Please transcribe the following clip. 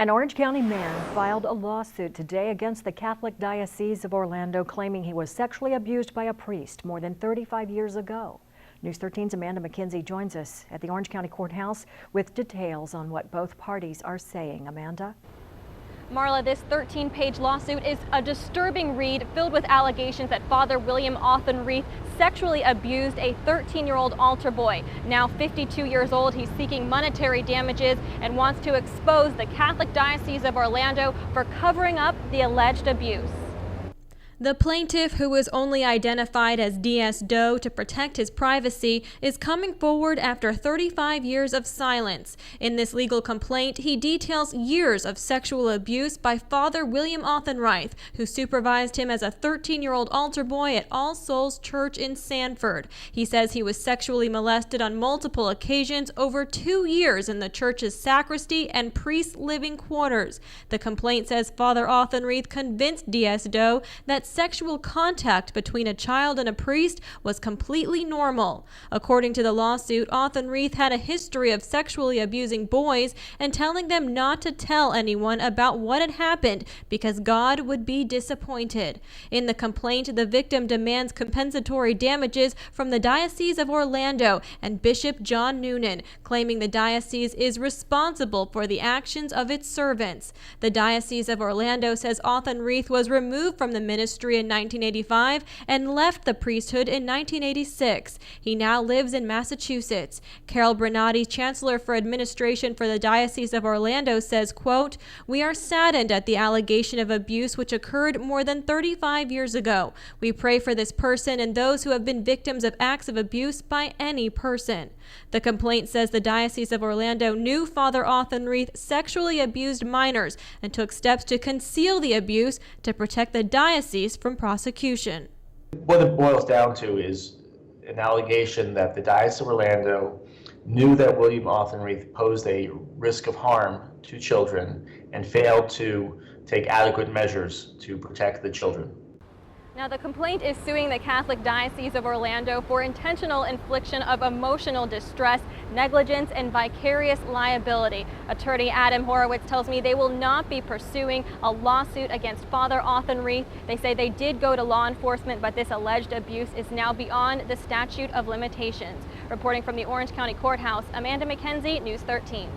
An Orange County man filed a lawsuit today against the Catholic Diocese of Orlando, claiming he was sexually abused by a priest more than 35 years ago. News 13's Amanda McKenzie joins us at the Orange County Courthouse with details on what both parties are saying. Amanda? Marla, this 13-page lawsuit is a disturbing read filled with allegations that Father William Auchenreith sexually abused a 13-year-old altar boy. Now 52 years old, he's seeking monetary damages and wants to expose the Catholic Diocese of Orlando for covering up the alleged abuse. The plaintiff, who was only identified as DS Doe to protect his privacy, is coming forward after 35 years of silence. In this legal complaint, he details years of sexual abuse by Father William Auchenreith, who supervised him as a 13-year-old altar boy at All Souls Church in Sanford. He says he was sexually molested on multiple occasions over 2 years in the church's sacristy and priest's living quarters. The complaint says Father Auchenreith convinced DS Doe that sexual contact between a child and a priest was completely normal. According to the lawsuit, Auchenreith had a history of sexually abusing boys and telling them not to tell anyone about what had happened because God would be disappointed. In the complaint, the victim demands compensatory damages from the Diocese of Orlando and Bishop John Noonan, claiming the diocese is responsible for the actions of its servants. The Diocese of Orlando says Auchenreith was removed from the ministry in 1985 and left the priesthood in 1986. He now lives in Massachusetts. Carol Bernati, Chancellor for Administration for the Diocese of Orlando, says, quote, "We are saddened at the allegation of abuse which occurred more than 35 years ago. We pray for this person and those who have been victims of acts of abuse by any person." The complaint says the Diocese of Orlando knew Father Auchenreith sexually abused minors and took steps to conceal the abuse to protect the diocese from prosecution. What it boils down to is an allegation that the Diocese of Orlando knew that William Auchenreith posed a risk of harm to children and failed to take adequate measures to protect the children. Now, the complaint is suing the Catholic Diocese of Orlando for intentional infliction of emotional distress, negligence, and vicarious liability. Attorney Adam Horowitz tells me they will not be pursuing a lawsuit against Father Auchenreith. They say they did go to law enforcement, but this alleged abuse is now beyond the statute of limitations. Reporting from the Orange County Courthouse, Amanda McKenzie, News 13.